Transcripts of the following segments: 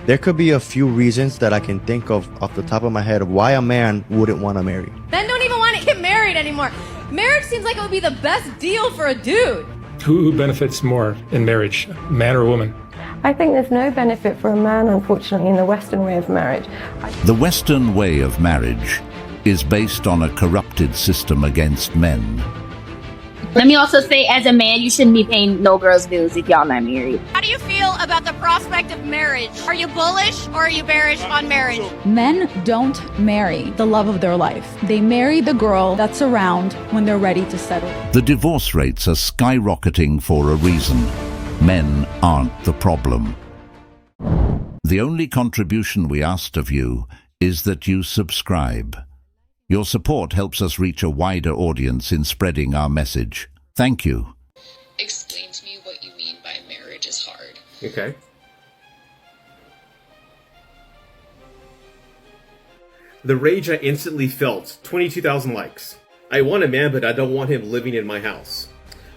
There could be a few reasons that I can think of off the top of my head of why a man wouldn't want to marry. Men don't even want to get married anymore. Marriage seems like it would be the best deal for a dude. Who benefits more in marriage, man or woman? I think there's no benefit for a man, unfortunately, in the Western way of marriage. The Western way of marriage is based on a corrupted system against men. Let me also say, as a man, you shouldn't be paying no girls' bills if y'all not married. How do you feel about the prospect of marriage? Are you bullish or are you bearish on marriage? Men don't marry the love of their life. They marry the girl that's around when they're ready to settle. The divorce rates are skyrocketing for a reason. Men aren't the problem. The only contribution we asked of you is that you subscribe. Your support helps us reach a wider audience in spreading our message. Thank you. Explain to me what you mean by marriage is hard. Okay. The rage I instantly felt, 22,000 likes. I want a man, but I don't want him living in my house.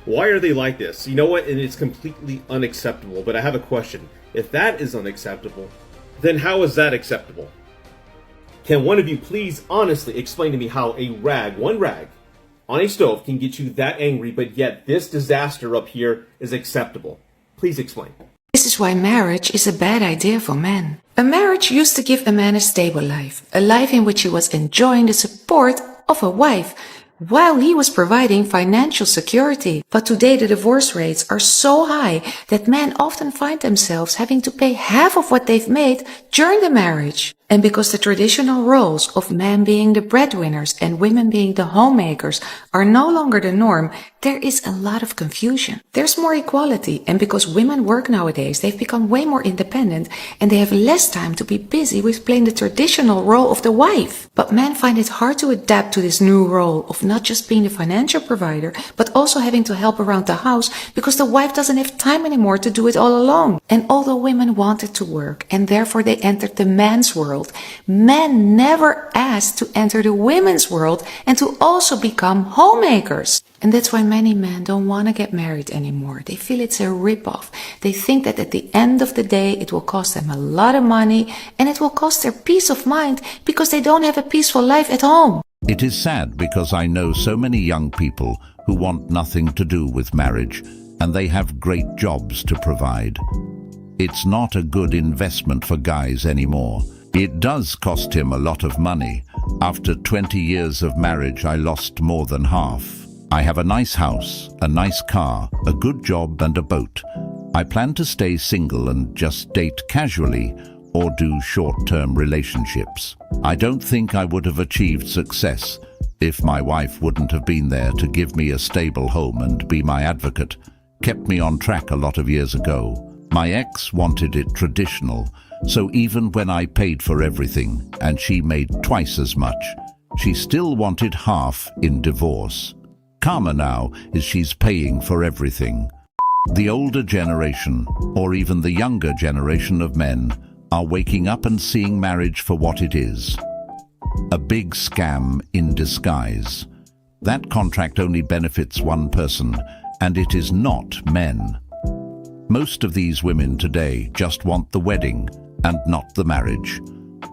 Why are they like this? You know what? And it's completely unacceptable, but I have a question. If that is unacceptable, then how is that acceptable? Can one of you please honestly explain to me how one rag, on a stove can get you that angry, but yet this disaster up here is acceptable? Please explain. This is why marriage is a bad idea for men. A marriage used to give a man a stable life, a life in which he was enjoying the support of a wife, while he was providing financial security. But today the divorce rates are so high that men often find themselves having to pay half of what they've made during the marriage. And because the traditional roles of men being the breadwinners and women being the homemakers are no longer the norm, there is a lot of confusion. There's more equality, and because women work nowadays, they've become way more independent and they have less time to be busy with playing the traditional role of the wife. But men find it hard to adapt to this new role of not just being the financial provider, but also having to help around the house because the wife doesn't have time anymore to do it all alone. And although women wanted to work and therefore they entered the man's world, men never asked to enter the women's world and to also become homemakers. And that's why many men don't want to get married anymore. They feel it's a rip-off. They think that at the end of the day, it will cost them a lot of money and it will cost their peace of mind because they don't have a peaceful life at home. It is sad because I know so many young people who want nothing to do with marriage and they have great jobs to provide. It's not a good investment for guys anymore. It does cost him a lot of money. After 20 years of marriage, I lost more than half. I have a nice house, a nice car, a good job and a boat. I plan to stay single and just date casually or do short-term relationships. I don't think I would have achieved success if my wife wouldn't have been there to give me a stable home and be my advocate, kept me on track a lot of years ago. My ex wanted it traditional, so even when I paid for everything and she made twice as much, she still wanted half in divorce. Karma now is she's paying for everything. The older generation, or even the younger generation of men, are waking up and seeing marriage for what it is. A big scam in disguise. That contract only benefits one person, and it is not men. Most of these women today just want the wedding and not the marriage.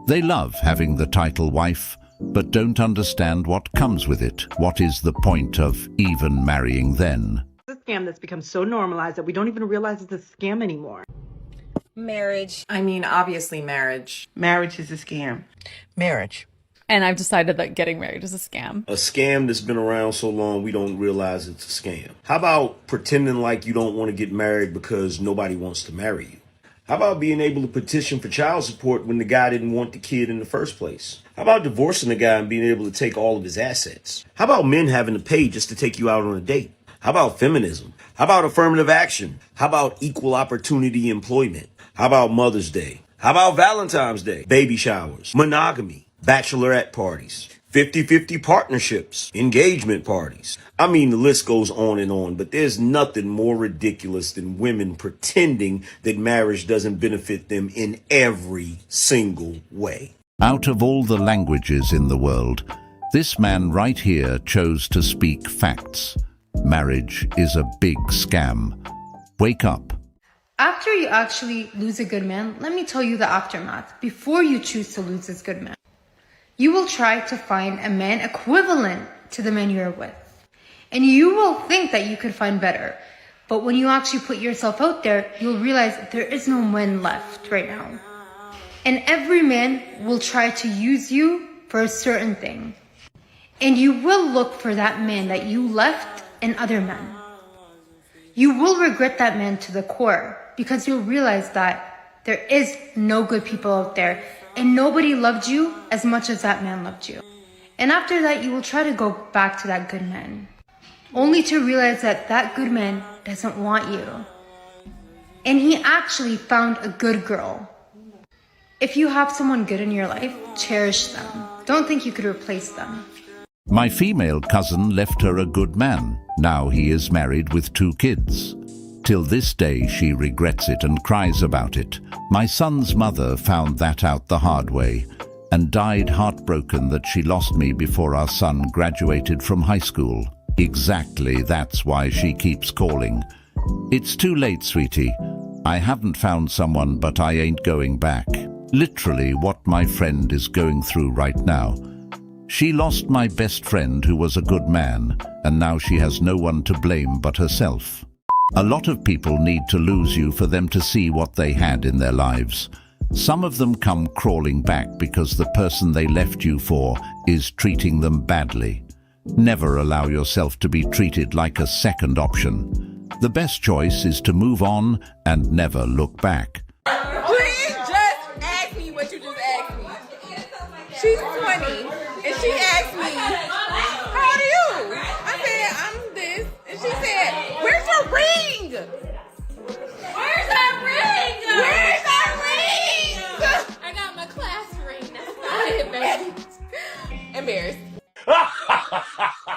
They love having the title wife, but don't understand what comes with it. What is the point of even marrying then? It's a scam that's become so normalized that we don't even realize it's a scam anymore. Marriage. I mean, obviously marriage. Marriage is a scam. Marriage. And I've decided that getting married is a scam. A scam that's been around so long we don't realize it's a scam. How about pretending like you don't want to get married because nobody wants to marry you? How about being able to petition for child support when the guy didn't want the kid in the first place? How about divorcing the guy and being able to take all of his assets? How about men having to pay just to take you out on a date? How about feminism? How about affirmative action? How about equal opportunity employment? How about Mother's Day? How about Valentine's Day? Baby showers, monogamy, bachelorette parties, 50-50 partnerships, engagement parties. I mean, the list goes on, but there's nothing more ridiculous than women pretending that marriage doesn't benefit them in every single way. Out of all the languages in the world, this man right here chose to speak facts. Marriage is a big scam. Wake up. After you actually lose a good man, let me tell you the aftermath. Before you choose to lose this good man, you will try to find a man equivalent to the man you're with. And you will think that you could find better. But when you actually put yourself out there, you'll realize there is no man left right now. And every man will try to use you for a certain thing. And you will look for that man that you left in other men. You will regret that man to the core because you'll realize that there is no good people out there and nobody loved you as much as that man loved you. And after that, you will try to go back to that good man, only to realize that that good man doesn't want you. And he actually found a good girl. If you have someone good in your life, cherish them. Don't think you could replace them. My female cousin left her a good man. Now he is married with 2 kids. Till this day she regrets it and cries about it. My son's mother found that out the hard way and died heartbroken that she lost me before our son graduated from high school. Exactly, that's why she keeps calling. It's too late, sweetie. I haven't found someone, but I ain't going back. Literally what my friend is going through right now. She lost my best friend who was a good man, and now she has no one to blame but herself. A lot of people need to lose you for them to see what they had in their lives. Some of them come crawling back because the person they left you for is treating them badly. Never allow yourself to be treated like a second option. The best choice is to move on and never look back. Please just ask me what you just asked me. She's 20, and she asked me, how old are you? I said, I'm this. And she said, where's your ring? Where's that ring? Where's that ring? I got my class ring. That's not it, baby. Embarrassed.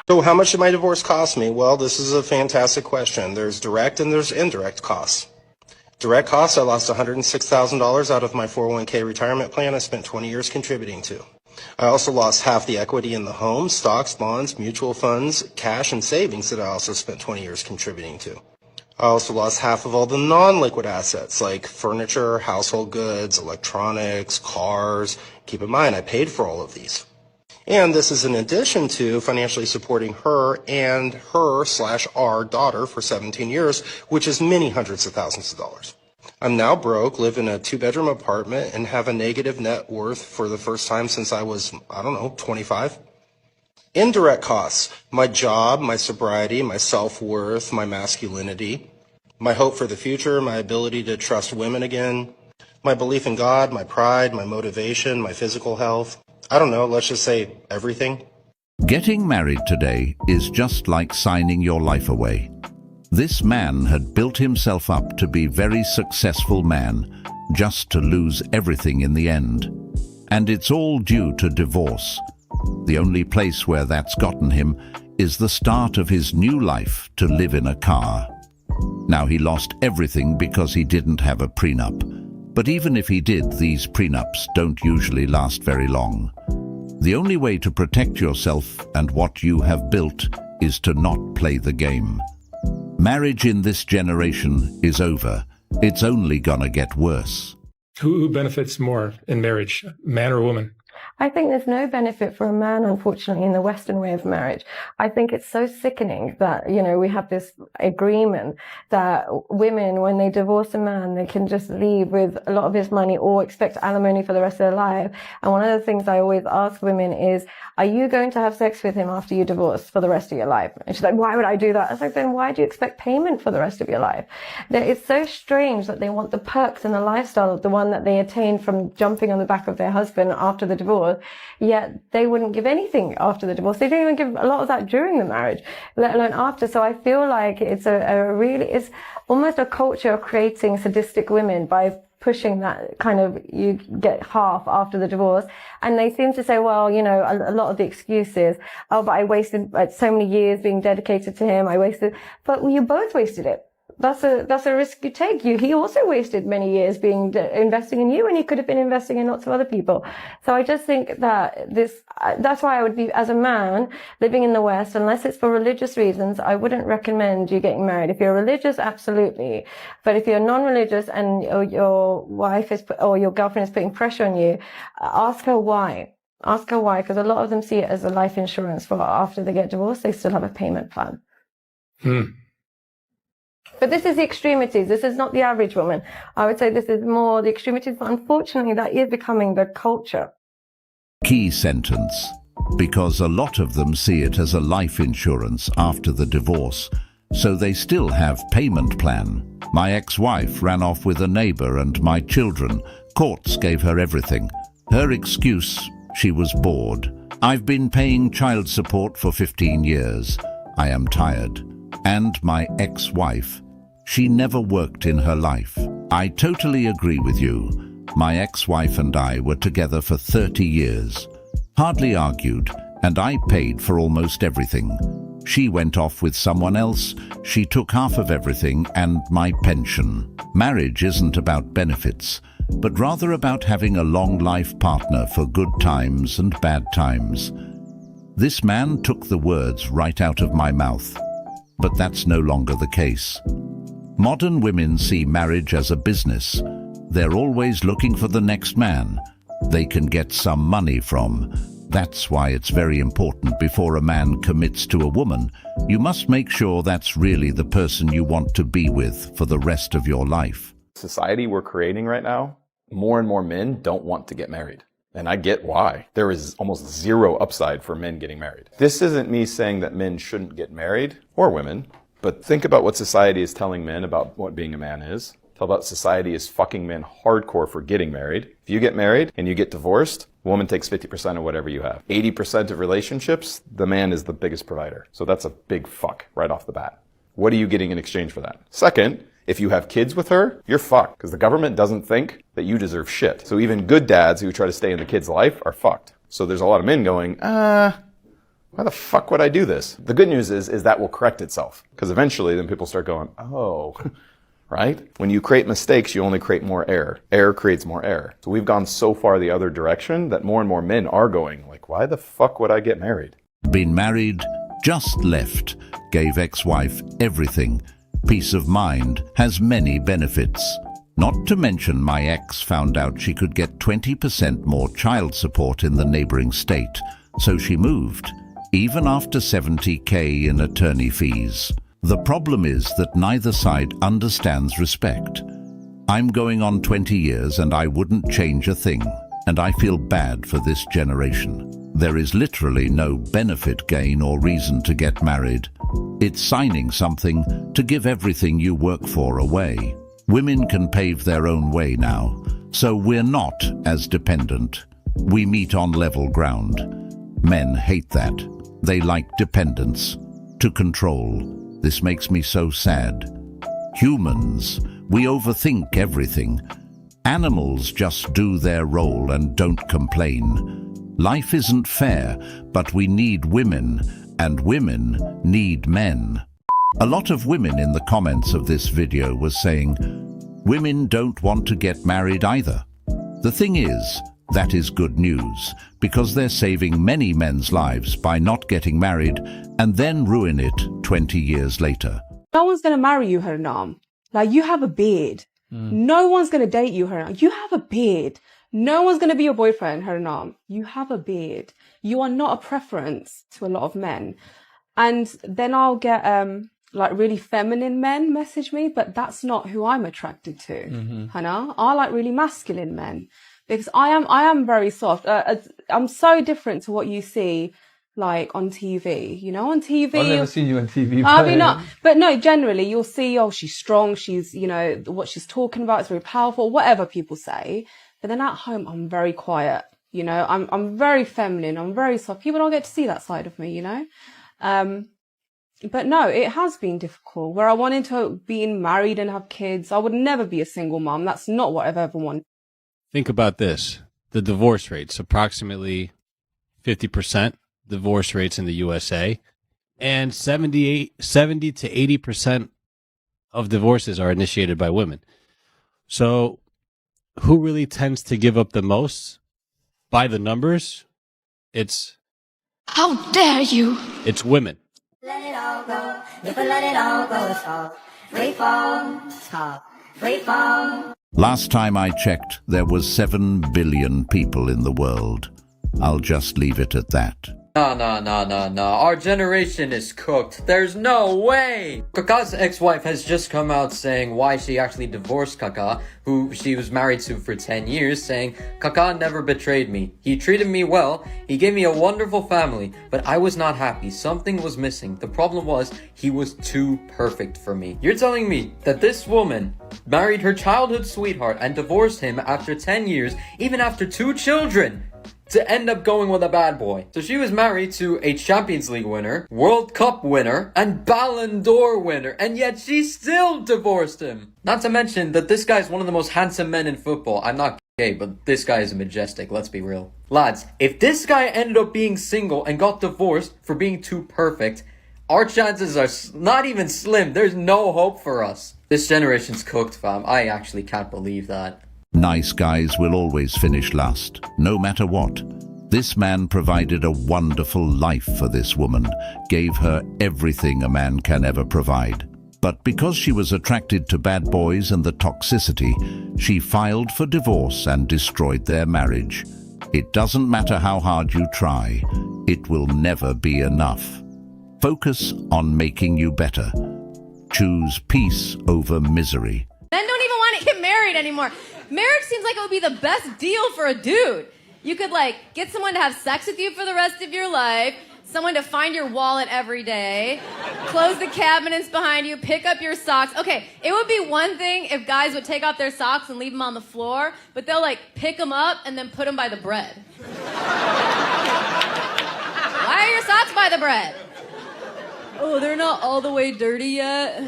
So how much did my divorce cost me? Well, this is a fantastic question. There's direct and there's indirect costs. Direct costs, I lost $106,000 out of my 401k retirement plan I spent 20 years contributing to. I also lost half the equity in the home, stocks, bonds, mutual funds, cash, and savings that I also spent 20 years contributing to. I also lost half of all the non-liquid assets like furniture, household goods, electronics, cars. Keep in mind, I paid for all of these. And this is in addition to financially supporting her and her/our daughter for 17 years, which is many hundreds of thousands of dollars. I'm now broke, live in a 2-bedroom apartment, and have a negative net worth for the first time since I was, 25. Indirect costs: my job, my sobriety, my self-worth, my masculinity, my hope for the future, my ability to trust women again, my belief in God, my pride, my motivation, my physical health. I don't know, let's just say everything. Getting married today is just like signing your life away. This man had built himself up to be a very successful man, just to lose everything in the end. And it's all due to divorce. The only place where that's gotten him is the start of his new life to live in a car. Now he lost everything because he didn't have a prenup. But even if he did, these prenups don't usually last very long. The only way to protect yourself and what you have built is to not play the game. Marriage in this generation is over. It's only gonna get worse. Who benefits more in marriage, man or woman? I think there's no benefit for a man, unfortunately, in the Western way of marriage. I think it's so sickening that, we have this agreement that women, when they divorce a man, they can just leave with a lot of his money or expect alimony for the rest of their life. And one of the things I always ask women is, are you going to have sex with him after you divorce for the rest of your life? And she's like, why would I do that? I was like, then why do you expect payment for the rest of your life? It's so strange that they want the perks and the lifestyle of the one that they attained from jumping on the back of their husband after the divorce, yet they wouldn't give anything after the divorce. They didn't even give a lot of that during the marriage, let alone after. So I feel like it's it's almost a culture of creating sadistic women by pushing that kind of, you get half after the divorce. And they seem to say, well, a lot of the excuses, oh, but I wasted so many years being dedicated to him. But you both wasted it. That's a risk you take. He also wasted many years investing in you, and he could have been investing in lots of other people. So I just think that that's why I would be, as a man living in the West, unless it's for religious reasons, I wouldn't recommend you getting married. If you're religious, absolutely. But if you're non-religious and your wife or your girlfriend is putting pressure on you, ask her why. Ask her why, because a lot of them see it as a life insurance for after they get divorced, they still have a payment plan. But this is the extremities. This is not the average woman. I would say this is more the extremities, but unfortunately that is becoming the culture. Key sentence. Because a lot of them see it as a life insurance after the divorce, so they still have payment plan. My ex-wife ran off with a neighbor and my children. Courts gave her everything. Her excuse, she was bored. I've been paying child support for 15 years. I am tired. And my ex-wife, she never worked in her life. I totally agree with you. My ex-wife and I were together for 30 years. Hardly argued, and I paid for almost everything. She went off with someone else, she took half of everything and my pension. Marriage isn't about benefits, but rather about having a long life partner for good times and bad times. This man took the words right out of my mouth, but that's no longer the case. Modern women see marriage as a business. They're always looking for the next man they can get some money from. That's why it's very important before a man commits to a woman, you must make sure that's really the person you want to be with for the rest of your life. Society we're creating right now, more and more men don't want to get married. And I get why. There is almost zero upside for men getting married. This isn't me saying that men shouldn't get married, or women, but think about what society is telling men about what being a man is. Tell about society is fucking men hardcore for getting married. If you get married and you get divorced, a woman takes 50% of whatever you have. 80% of relationships, the man is the biggest provider. So that's a big fuck right off the bat. What are you getting in exchange for that? Second, if you have kids with her, you're fucked, because the government doesn't think that you deserve shit. So even good dads who try to stay in the kid's life are fucked. So there's a lot of men going, why the fuck would I do this? The good news is that will correct itself, because eventually then people start going, oh, right? When you create mistakes, you only create more error. Error creates more error. So we've gone so far the other direction that more and more men are going, like, why the fuck would I get married? Been married, just left, gave ex-wife everything. Peace of mind has many benefits. Not to mention my ex found out she could get 20% more child support in the neighboring state, so she moved, even after $70,000 in attorney fees. The problem is that neither side understands respect. I'm going on 20 years and I wouldn't change a thing, and I feel bad for this generation. There is literally no benefit gain or reason to get married. It's signing something to give everything you work for away. Women can pave their own way now, so we're not as dependent. We meet on level ground. Men hate that. They like dependence, to control. This makes me so sad. Humans, we overthink everything. Animals just do their role and don't complain. Life isn't fair, but we need women, and women need men. A lot of women in the comments of this video were saying, women don't want to get married either. The thing is, that is good news, because they're saving many men's lives by not getting married and then ruin it 20 years later. No one's going to marry you, Haranam. Like, you have a beard. No one's going to date you, Haranam. You have a beard. No one's going to be your boyfriend, Haranam. You have a beard. You are not a preference to a lot of men. And then I'll get like really feminine men message me, but that's not who I'm attracted to, Hannah. I like really masculine men because I am very soft. I'm so different to what you see like on TV, you know, on TV. I've never seen you on TV. I mean, no, but no, generally you'll see, oh, she's strong. She's, you know, what she's talking about is very powerful, whatever people say. But then at home, I'm very quiet. You know, I'm very feminine. I'm very soft. People don't get to see that side of me, you know? But no, it has been difficult. Where I wanted to be married and have kids, I would never be a single mom. That's not what I've ever wanted. Think about this. The divorce rates, approximately 50% divorce rates in the USA, and 70 to 80% of divorces are initiated by women. So who really tends to give up the most? By the numbers, it's How dare you? it's women. Let it all go. You can let it all go. It's all free fall. It's all free fall. Last time I checked, there was 7 billion people in the world. I'll just leave it at that. No. Our generation is cooked. There's no way! Kaka's ex-wife has just come out saying why she actually divorced Kaka, who she was married to for 10 years, saying, Kaka never betrayed me. He treated me well. He gave me a wonderful family, but I was not happy. Something was missing. The problem was he was too perfect for me. You're telling me that this woman married her childhood sweetheart and divorced him after 10 years, even after 2 children, to end up going with a bad boy. So she was married to a Champions League winner, World Cup winner, and Ballon d'Or winner, and yet she still divorced him. Not to mention that this guy is one of the most handsome men in football. I'm not gay, but this guy is majestic, let's be real. Lads, if this guy ended up being single and got divorced for being too perfect, our chances are not even slim. There's no hope for us. This generation's cooked, fam. I actually can't believe that. Nice guys will always finish last, no matter what. This man provided a wonderful life for this woman, gave her everything a man can ever provide. But because she was attracted to bad boys and the toxicity, she filed for divorce and destroyed their marriage. It doesn't matter how hard you try, it will never be enough. Focus on making you better. Choose peace over misery. Men don't even want to get married anymore. Marriage seems like it would be the best deal for a dude. You could get someone to have sex with you for the rest of your life, someone to find your wallet every day, close the cabinets behind you, pick up your socks. Okay, it would be one thing if guys would take off their socks and leave them on the floor, but they'll pick them up and then put them by the bread. Why are your socks by the bread? Oh, they're not all the way dirty yet.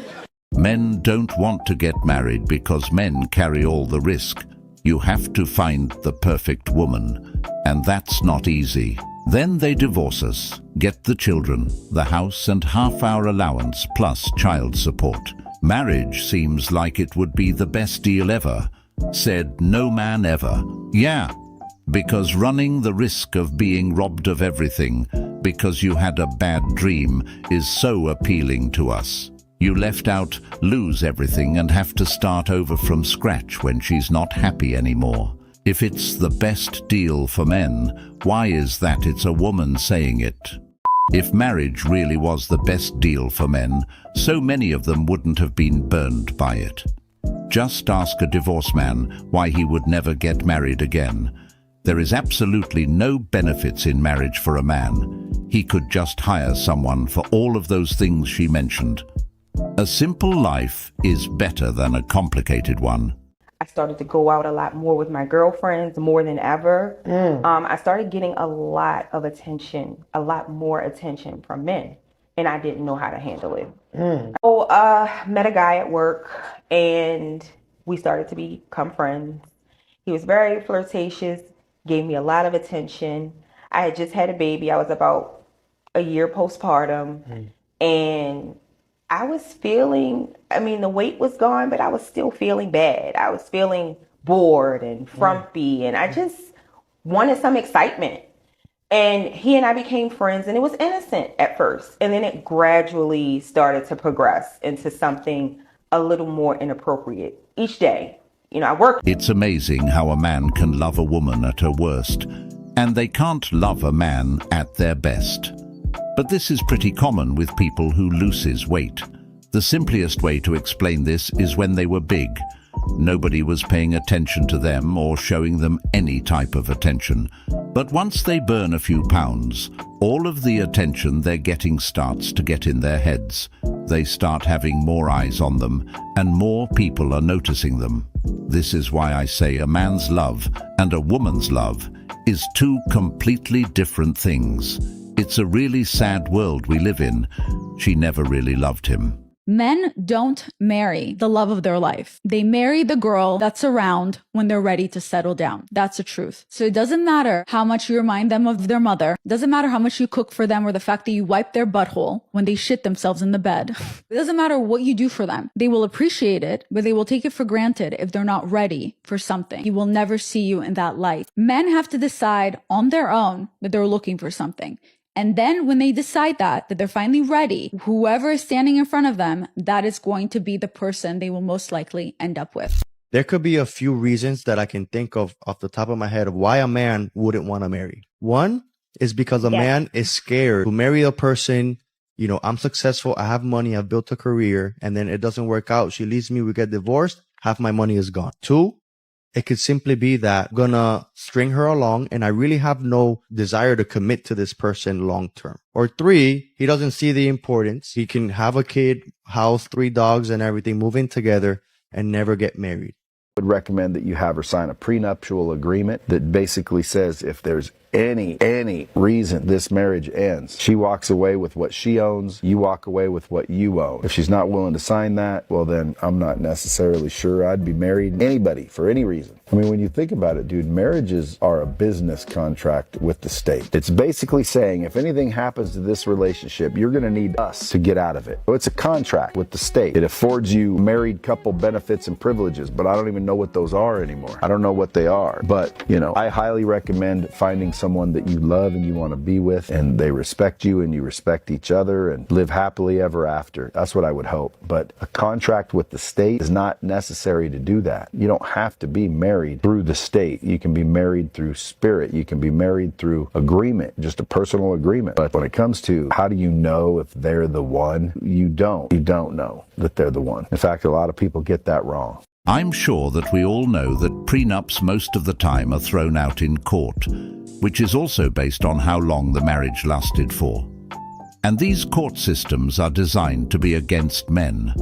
Men don't want to get married because men carry all the risk. You have to find the perfect woman, and that's not easy. Then they divorce us, get the children, the house and half our allowance plus child support. Marriage seems like it would be the best deal ever. Said no man ever. Yeah, because running the risk of being robbed of everything because you had a bad dream is so appealing to us. You left out lose everything and have to start over from scratch when she's not happy anymore. If it's the best deal for men, why is that it's a woman saying it? If marriage really was the best deal for men, so many of them wouldn't have been burned by it. Just ask a divorced man why he would never get married again. There is absolutely no benefits in marriage for a man. He could just hire someone for all of those things she mentioned. A simple life is better than a complicated one. I started to go out a lot more with my girlfriends, more than ever. I started getting a lot of attention, a lot more attention from men, and I didn't know how to handle it. So met a guy at work, and we started to become friends. He was very flirtatious, gave me a lot of attention. I had just had a baby. I was about a year postpartum, and I was feeling, the weight was gone, but I was still feeling bad. I was feeling bored and frumpy, and I just wanted some excitement. And he and I became friends, and it was innocent at first. And then it gradually started to progress into something a little more inappropriate each day. I work. It's amazing how a man can love a woman at her worst, and they can't love a man at their best. But this is pretty common with people who loses weight. The simplest way to explain this is when they were big. Nobody was paying attention to them or showing them any type of attention. But once they burn a few pounds, all of the attention they're getting starts to get in their heads. They start having more eyes on them, and more people are noticing them. This is why I say a man's love and a woman's love is 2 completely different things. It's a really sad world we live in. She never really loved him. Men don't marry the love of their life. They marry the girl that's around when they're ready to settle down. That's the truth. So it doesn't matter how much you remind them of their mother. It doesn't matter how much you cook for them or the fact that you wipe their butthole when they shit themselves in the bed. It doesn't matter what you do for them. They will appreciate it, but they will take it for granted if they're not ready for something. He will never see you in that light. Men have to decide on their own that they're looking for something. And then when they decide that they're finally ready, whoever is standing in front of them, that is going to be the person they will most likely end up with. There could be a few reasons that I can think of off the top of my head of why a man wouldn't want to marry. One is because a man is scared to marry a person. You know, I'm successful. I have money. I've built a career, and then it doesn't work out. She leaves me. We get divorced. Half my money is gone. Two, it could simply be that I'm gonna string her along and I really have no desire to commit to this person long term. Or three, he doesn't see the importance. He can have a kid, house, 3 dogs and everything, move in together and never get married. I would recommend that you have her sign a prenuptial agreement that basically says if there's any reason this marriage ends, she walks away with what she owns, you walk away with what you own. If she's not willing to sign that, well then I'm not necessarily sure I'd be married to anybody for any reason. I mean, when you think about it, dude, marriages are a business contract with the state. It's basically saying if anything happens to this relationship, you're going to need us to get out of it. So it's a contract with the state. It affords you married couple benefits and privileges, but I don't even know what those are anymore. I don't know what they are. But, you know, I highly recommend finding someone that you love and you want to be with, and they respect you and you respect each other and live happily ever after. That's what I would hope. But a contract with the state is not necessary to do that. You don't have to be married through the state. You can be married through spirit. You can be married through agreement, just a personal agreement. But when it comes to how do you know if they're the one, you don't know that they're the one. In fact, a lot of people get that wrong. I'm sure that we all know that prenups most of the time are thrown out in court, which is also based on how long the marriage lasted for. And these court systems are designed to be against men.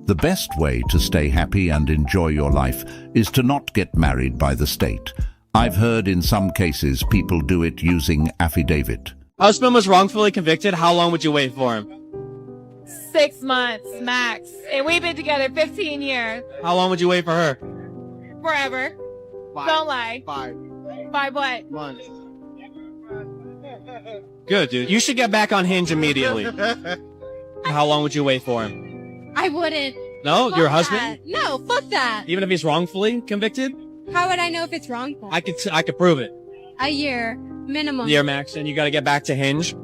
The best way to stay happy and enjoy your life is to not get married by the state. I've heard in some cases people do it using affidavit. Husband was wrongfully convicted. How long would you wait for him? 6 months max. And we've been together 15 years. How long would you wait for her? Forever. 5. Don't lie. 5. 5 what? Months. Good, dude. You should get back on Hinge immediately. How long would you wait for him? I wouldn't. No? Fuck Your husband? that. No, fuck that. Even if he's wrongfully convicted? How would I know if it's wrongful? I could prove it. A year. Minimum. Year max, and you gotta get back to Hinge.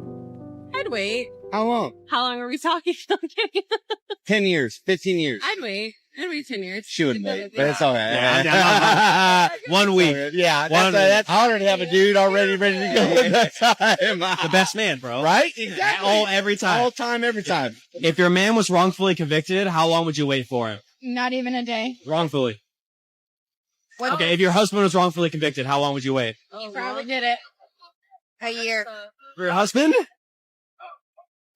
I'd wait. How long? How long are we talking? I'm kidding. 10 years, 15 years. I'd wait. I'd wait 10 years. She wouldn't wait, but it's all right. 1 week. Yeah, that's harder to have a dude already ready to go at that time. The best man, bro. Right? Exactly. Every time. All time, every time. If your man was wrongfully convicted, how long would you wait for him? Not even a day. Wrongfully. What? Okay, if your husband was wrongfully convicted, how long would you wait? You probably did it. A year. For your husband?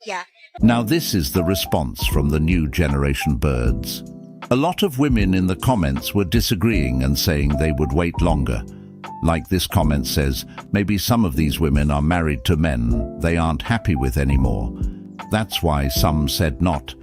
Yeah. Now this is the response from the new generation birds. A lot of women in the comments were disagreeing and saying they would wait longer. Like this comment says, maybe some of these women are married to men they aren't happy with anymore. That's why some said not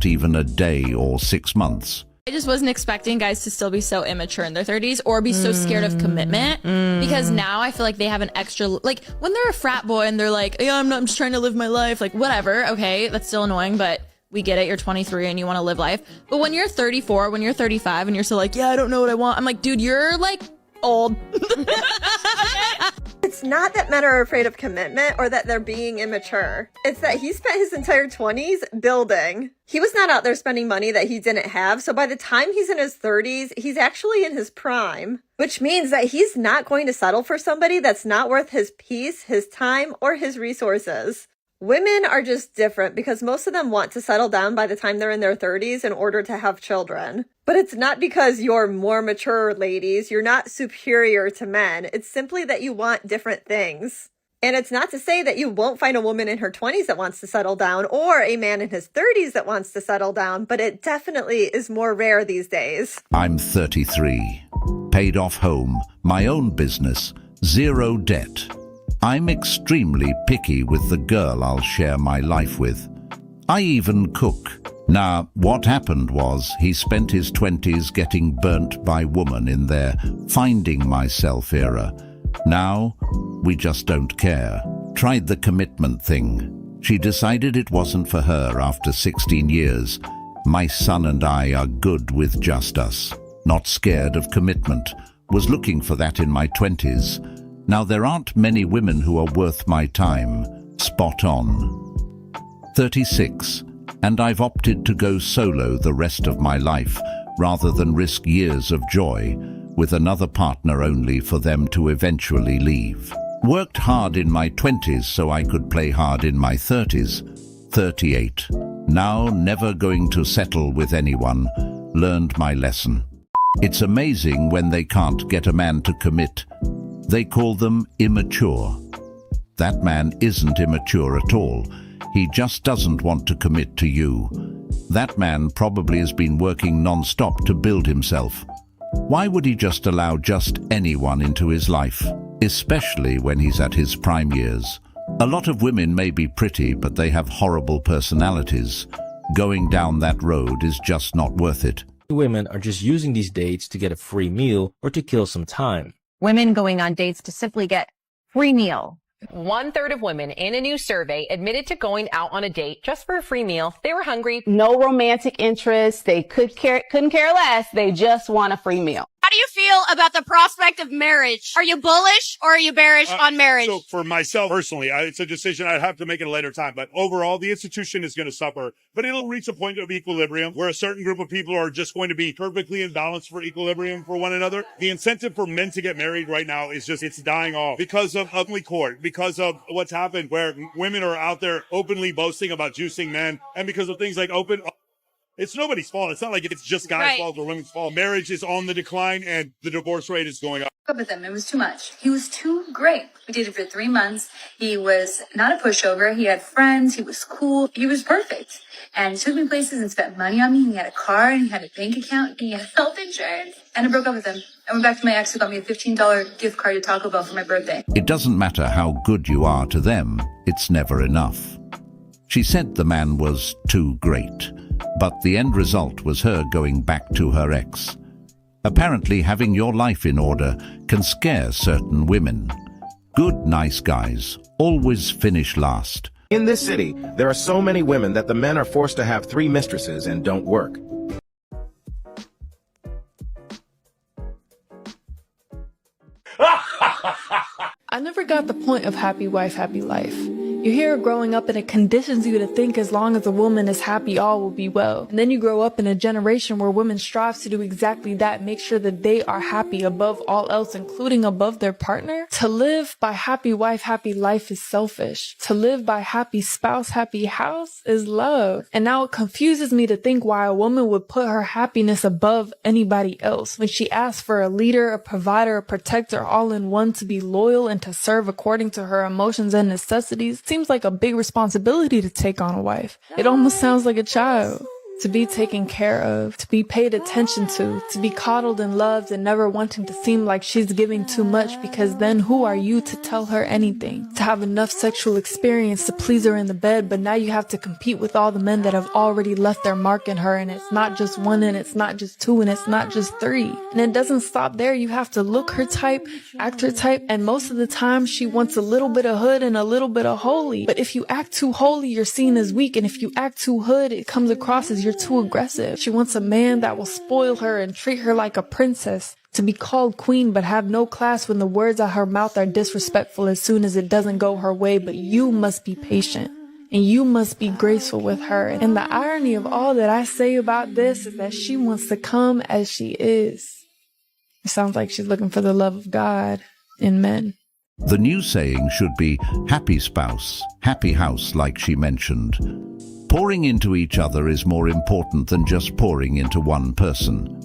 even a day or 6 months. I just wasn't expecting guys to still be so immature in their 30s or be so scared of commitment because now I feel like they have an extra, like when they're a frat boy and they're like, yeah, I'm just trying to live my life, like whatever. Okay, that's still annoying, but we get it. You're 23 and you want to live life. But when you're 34, when you're 35 and you're still like, yeah, I don't know what I want. I'm like, dude, you're like old. It's not that men are afraid of commitment or that they're being immature. It's that he spent his entire 20s building. He was not out there spending money that he didn't have. So by the time he's in his 30s, he's actually in his prime, which means that he's not going to settle for somebody that's not worth his peace, his time, or his resources. Women are just different because most of them want to settle down by the time they're in their 30s in order to have children. But it's not because you're more mature, ladies. You're not superior to men. It's simply that you want different things. And it's not to say that you won't find a woman in her 20s that wants to settle down or a man in his 30s that wants to settle down, but it definitely is more rare these days. I'm 33, paid off home, my own business, 0 debt. I'm extremely picky with the girl I'll share my life with. I even cook. Now, what happened was he spent his 20s getting burnt by woman in their finding myself era. Now, we just don't care. Tried the commitment thing. She decided it wasn't for her after 16 years. My son and I are good with just us. Not scared of commitment. Was looking for that in my 20s. Now, there aren't many women who are worth my time. Spot on. 36. And I've opted to go solo the rest of my life, rather than risk years of joy with another partner only for them to eventually leave. Worked hard in my 20s so I could play hard in my 30s. 38. Now never going to settle with anyone. Learned my lesson. It's amazing when they can't get a man to commit. They call them immature. That man isn't immature at all. He just doesn't want to commit to you. That man probably has been working non-stop to build himself. Why would he just allow just anyone into his life, especially when he's at his prime years? A lot of women may be pretty, but they have horrible personalities. Going down that road is just not worth it. Women are just using these dates to get a free meal or to kill some time. Women going on dates to simply get free meal. 1/3 of women in a new survey admitted to going out on a date just for a free meal. They were hungry. No romantic interest. They couldn't care less. They just want a free meal. How do you feel about the prospect of marriage? Are you bullish or are you bearish on marriage? So for myself personally, it's a decision I'd have to make at a later time. But overall, the institution is going to suffer. But it'll reach a point of equilibrium where a certain group of people are just going to be perfectly in balance for equilibrium for one another. The incentive for men to get married right now is just, it's dying off because of ugly court, because of what's happened where women are out there openly boasting about juicing men, and because of things like it's nobody's fault. It's not like it's just guys' fault or women's fault. Marriage is on the decline and the divorce rate is going up. Up with him. It was too much. He was too great. We dated for 3 months. He was not a pushover. He had friends. He was cool. He was perfect. And he took me places and spent money on me. He had a car and he had a bank account and he had health insurance. And I broke up with him. I went back to my ex who got me a $15 gift card to Taco Bell for my birthday. It doesn't matter how good you are to them. It's never enough. She said the man was too great. But the end result was her going back to her ex. Apparently, having your life in order can scare certain women. Good, nice guys always finish last. In this city, there are so many women that the men are forced to have 3 mistresses and don't work. I never got the point of happy wife, happy life. You hear it growing up and it conditions you to think as long as a woman is happy, all will be well. And then you grow up in a generation where women strive to do exactly that, make sure that they are happy above all else, including above their partner. To live by happy wife, happy life is selfish. To live by happy spouse, happy house is love. And now it confuses me to think why a woman would put her happiness above anybody else when she asks for a leader, a provider, a protector, all in one, to be loyal and to serve according to her emotions and necessities. Seems like a big responsibility to take on a wife. It almost sounds like a child. To be taken care of, to be paid attention to be coddled and loved and never wanting to seem like she's giving too much, because then who are you to tell her anything? To have enough sexual experience to please her in the bed, but now you have to compete with all the men that have already left their mark in her, and it's not just 1 and it's not just 2 and it's not just 3. And it doesn't stop there. You have to look her type, act her type, and most of the time she wants a little bit of hood and a little bit of holy. But if you act too holy, you're seen as weak, and if you act too hood, it comes across as you're too aggressive. She wants a man that will spoil her and treat her like a princess, to be called queen but have no class when the words out her mouth are disrespectful as soon as it doesn't go her way. But you must be patient and you must be graceful with her. And the irony of all that I say about this is that she wants to come as she is. It sounds like she's looking for the love of God in men. The new saying should be happy spouse, happy house, like she mentioned. Pouring into each other is more important than just pouring into one person.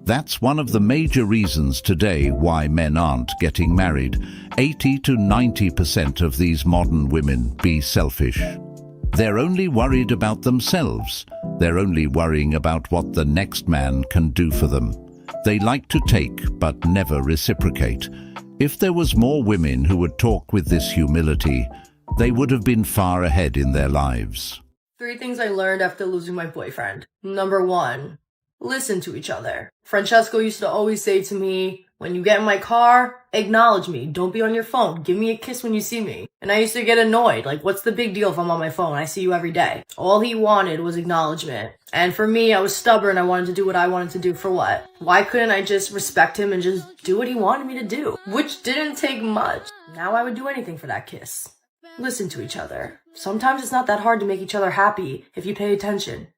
That's one of the major reasons today why men aren't getting married. 80 to 90% of these modern women be selfish. They're only worried about themselves. They're only worrying about what the next man can do for them. They like to take but never reciprocate. If there was more women who would talk with this humility, they would have been far ahead in their lives. 3 things I learned after losing my boyfriend. Number 1, listen to each other. Francesco used to always say to me, when you get in my car, acknowledge me. Don't be on your phone. Give me a kiss when you see me. And I used to get annoyed. Like, what's the big deal if I'm on my phone? I see you every day. All he wanted was acknowledgement. And for me, I was stubborn. I wanted to do what I wanted to do for what? Why couldn't I just respect him and just do what he wanted me to do? Which didn't take much. Now I would do anything for that kiss. Listen to each other. Sometimes it's not that hard to make each other happy if you pay attention.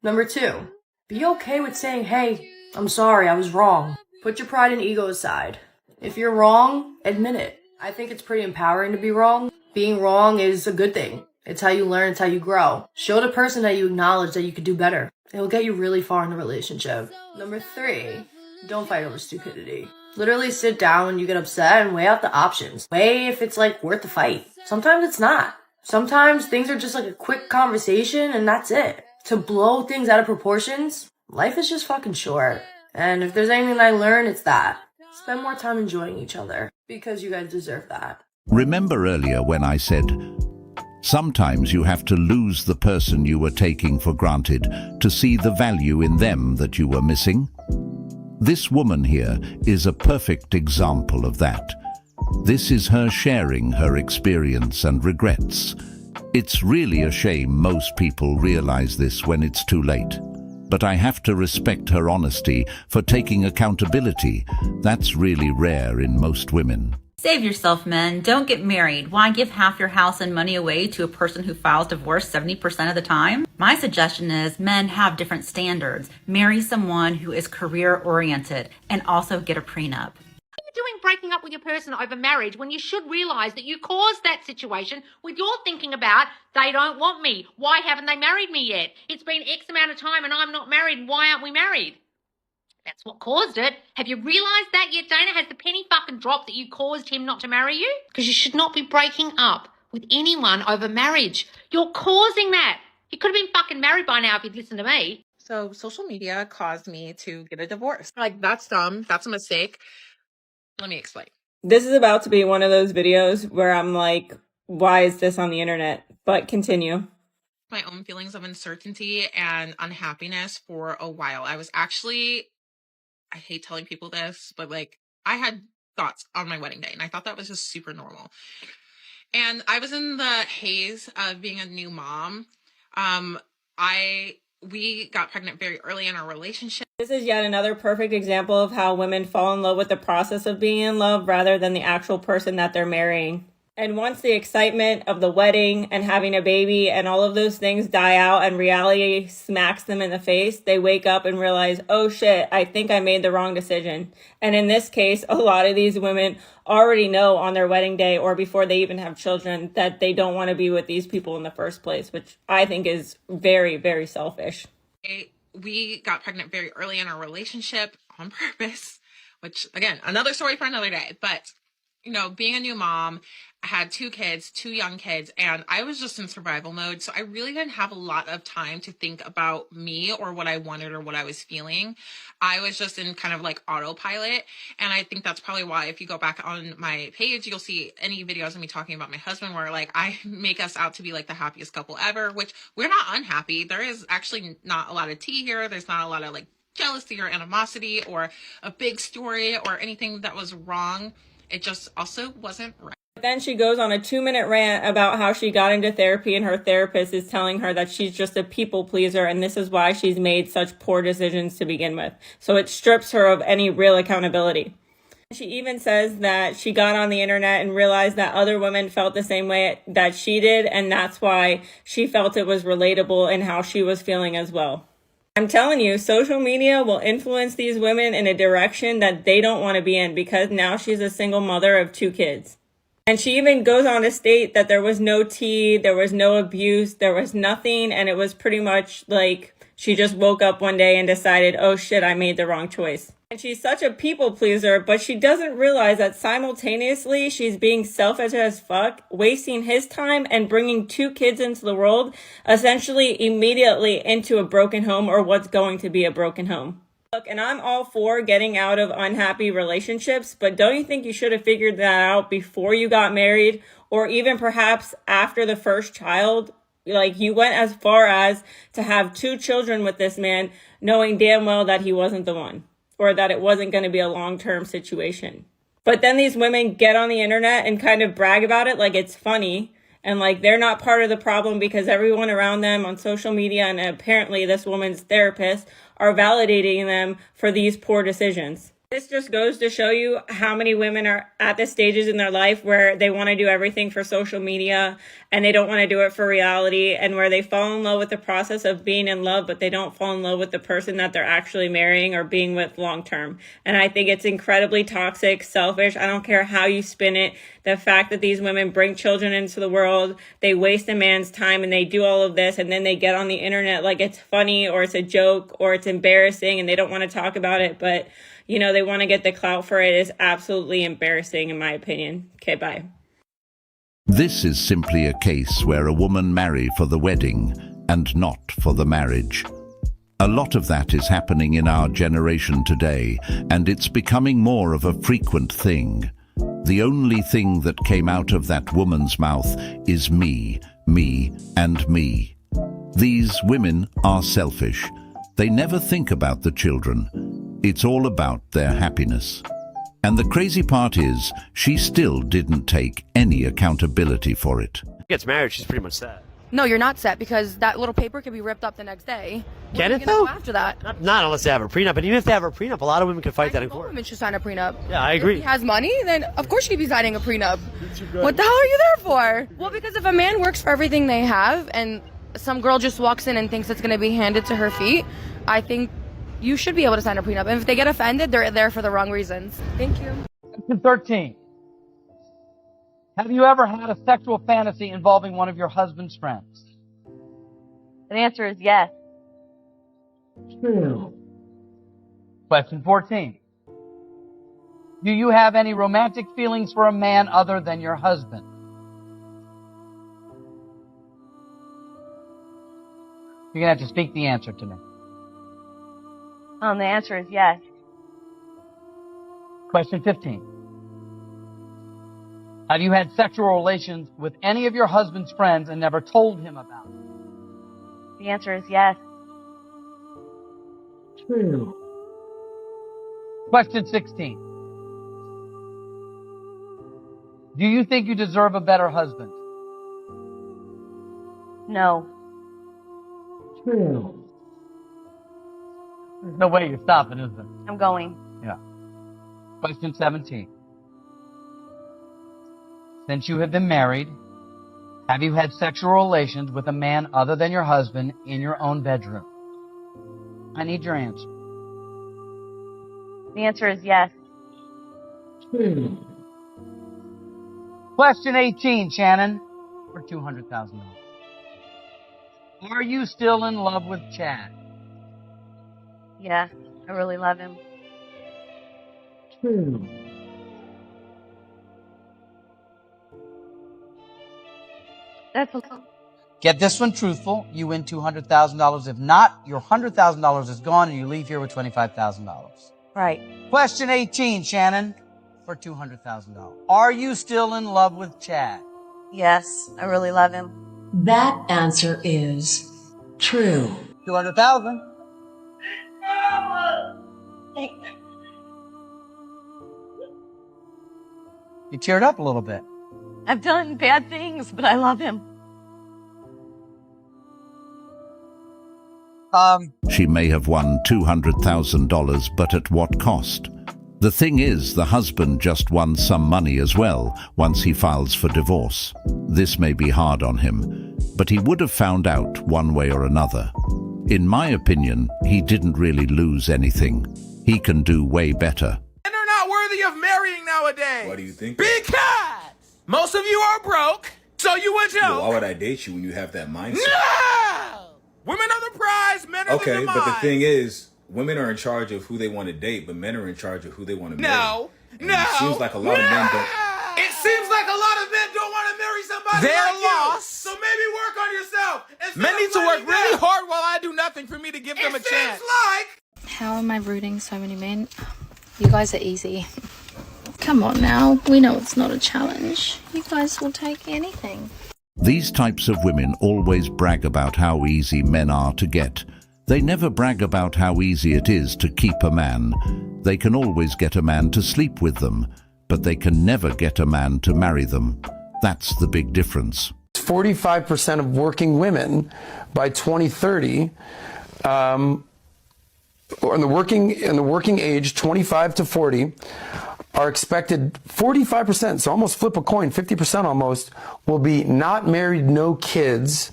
Number 2, be okay with saying, hey, I'm sorry, I was wrong. Put your pride and ego aside. If you're wrong, admit it. I think it's pretty empowering to be wrong. Being wrong is a good thing. It's how you learn, it's how you grow. Show the person that you acknowledge that you could do better. It'll get you really far in the relationship. Number 3, don't fight over stupidity. Literally sit down when you get upset and weigh out the options. Weigh if it's like worth the fight. Sometimes it's not. Sometimes things are just like a quick conversation and that's it. To blow things out of proportions, life is just fucking short. And if there's anything I learned, it's that. Spend more time enjoying each other because you guys deserve that. Remember earlier when I said, sometimes you have to lose the person you were taking for granted to see the value in them that you were missing? This woman here is a perfect example of that. This is her sharing her experience and regrets. It's really a shame most people realize this when it's too late. But I have to respect her honesty for taking accountability. That's really rare in most women. Save yourself, men. Don't get married. Why give half your house and money away to a person who files divorce 70% of the time? My suggestion is men have different standards. Marry someone who is career-oriented and also get a prenup. Doing breaking up with your person over marriage when you should realize that you caused that situation with your thinking about they don't want me. Why haven't they married me yet? It's been X amount of time and I'm not married. Why aren't we married? That's what caused it. Have you realized that yet, Dana? Has the penny fucking dropped that you caused him not to marry you? Because you should not be breaking up with anyone over marriage. You're causing that. You could have been fucking married by now if you'd listened to me. So social media caused me to get a divorce. Like, that's dumb. That's a mistake. Let me explain. This is about to be one of those videos where I'm like, why is this on the internet? But continue. My own feelings of uncertainty and unhappiness for a while. I was actually, I hate telling people this, but like I had thoughts on my wedding day and I thought that was just super normal. And I was in the haze of being a new mom. We got pregnant very early in our relationship. This is yet another perfect example of how women fall in love with the process of being in love rather than the actual person that they're marrying. And once the excitement of the wedding and having a baby and all of those things die out and reality smacks them in the face, they wake up and realize, oh shit, I think I made the wrong decision. And in this case, a lot of these women already know on their wedding day or before they even have children that they don't want to be with these people in the first place, which I think is very, very selfish. We got pregnant very early in our relationship on purpose, which again, another story for another day. But, you know, being a new mom, I had 2 kids, 2 young kids, and I was just in survival mode. So I really didn't have a lot of time to think about me or what I wanted or what I was feeling. I was just in kind of like autopilot. And I think that's probably why if you go back on my page, you'll see any videos of me talking about my husband where like I make us out to be like the happiest couple ever, which we're not unhappy. There is actually not a lot of tea here. There's not a lot of like jealousy or animosity or a big story or anything that was wrong. It just also wasn't right. Then she goes on a 2-minute rant about how she got into therapy and her therapist is telling her that she's just a people pleaser and this is why she's made such poor decisions to begin with. So it strips her of any real accountability. She even says that she got on the internet and realized that other women felt the same way that she did, and that's why she felt it was relatable in how she was feeling as well. I'm telling you, social media will influence these women in a direction that they don't want to be in because now she's a single mother of 2 kids. And she even goes on to state that there was no tea, there was no abuse, there was nothing, and it was pretty much like she just woke up one day and decided, oh shit, I made the wrong choice. And she's such a people pleaser, but she doesn't realize that simultaneously she's being selfish as fuck, wasting his time and bringing 2 kids into the world, essentially immediately into a broken home or what's going to be a broken home. Look, and I'm all for getting out of unhappy relationships, but don't you think you should have figured that out before you got married or even perhaps after the first child? Like, you went as far as to have 2 children with this man, knowing damn well that he wasn't the one, or that it wasn't going to be a long-term situation. But then these women get on the internet and kind of brag about it like it's funny, and like they're not part of the problem because everyone around them on social media, and apparently this woman's therapist, are validating them for these poor decisions. This just goes to show you how many women are at the stages in their life where they want to do everything for social media and they don't want to do it for reality, and where they fall in love with the process of being in love, but they don't fall in love with the person that they're actually marrying or being with long term. And I think it's incredibly toxic, selfish. I don't care how you spin it. The fact that these women bring children into the world, they waste a man's time and they do all of this, and then they get on the internet like it's funny or it's a joke or it's embarrassing and they don't want to talk about it, but you know, they want to get the clout for it. Is absolutely embarrassing in my opinion. Okay, bye. This is simply a case where a woman married for the wedding and not for the marriage. A lot of that is happening in our generation today, and it's becoming more of a frequent thing. The only thing that came out of that woman's mouth is me, and me. These women are selfish. They never think about the children. It's all about their happiness. And the crazy part is, she still didn't take any accountability for it. Gets married, she's pretty much set. No, you're not set, because that little paper can be ripped up the next day. Can it though? After that, not unless they have a prenup. And even if they have a prenup, a lot of women can fight that in court. Women should sign a prenup. Yeah, I agree. If he has money, then of course she could be signing a prenup. What the hell are you there for? Well, because if a man works for everything they have, and some girl just walks in and thinks it's going to be handed to her feet, I think you should be able to sign a prenup. And if they get offended, they're there for the wrong reasons. Thank you. Question 13. Have you ever had a sexual fantasy involving one of your husband's friends? The answer is yes. True. Question 14. Do you have any romantic feelings for a man other than your husband? You're going to have to speak the answer to me. The answer is yes. Question 15. Have you had sexual relations with any of your husband's friends and never told him about it? The answer is yes. True. Question 16. Do you think you deserve a better husband? No. True. There's no way you're stopping, is there? I'm going. Yeah. Question 17. Since you have been married, have you had sexual relations with a man other than your husband in your own bedroom? I need your answer. The answer is yes. True. Question 18, Shannon, for $200,000. Are you still in love with Chad? Yeah, I really love him. True. That's Get this one truthful. You win $200,000. If not, your $100,000 is gone and you leave here with $25,000. right. Question 18, Shannon, for $200,000. Are you still in love with Chad? Yes, I really love him. That answer is true. $200,000. You teared up a little bit. I've done bad things, but I love him. She may have won $200,000, but at what cost? The thing is, the husband just won some money as well once he files for divorce. This may be hard on him, but he would have found out one way or another. In my opinion, he didn't really lose anything. He can do way better. And they're not worthy of marrying nowadays. Why do you think? Because most of you are broke, so you would joke. Well, why would I date you when you have that mindset? No! Women are the prize, men are the Okay, demise. but the thing is, women are in charge of who they want to date, but men are in charge of who they want to marry. And it seems like a lot of men don't. It seems like a lot of men don't want to marry somebody They're like lost. you. So maybe work on yourself. Men need to work really hard while I do nothing for me to give them a chance. How am I rooting so many men? You guys are easy. Come on now, we know it's not a challenge. You guys will take anything. These types of women always brag about how easy men are to get. They never brag about how easy it is to keep a man. They can always get a man to sleep with them, but they can never get a man to marry them. That's the big difference. 45% of working women by 2030, or in the working age, 25 to 40, are expected 45%, so almost flip a coin, 50% almost, will be not married, no kids,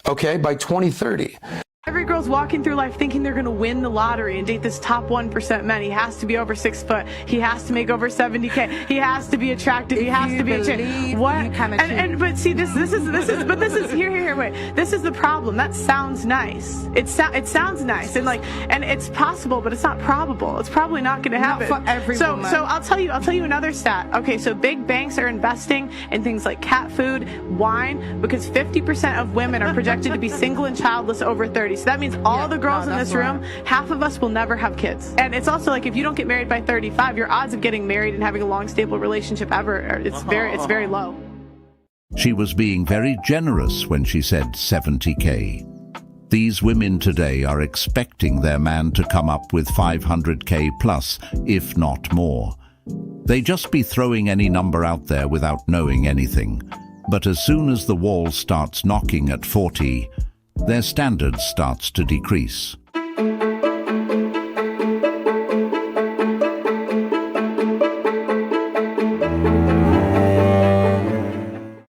okay, by 2030. Every girl's walking through life thinking they're going to win the lottery and date this top 1% man. He has to be over 6 foot. He has to make over 70K. He has to be attractive. He has to be a chick. What? But see, this is here. Wait. This is the problem. That sounds nice. It sounds nice and it's possible, but it's not probable. It's probably not going to happen. Not for every woman. So I'll tell you another stat. Okay, so big banks are investing in things like cat food, wine, because 50% of women are projected to be single and childless over 30. So that means all the girls in this room, half of us will never have kids. And it's also like if you don't get married by 35, your odds of getting married and having a long, stable relationship it's very low. She was being very generous when she said 70K. These women today are expecting their man to come up with 500K plus, if not more. They just be throwing any number out there without knowing anything. But as soon as the wall starts knocking at 40, their standards starts to decrease.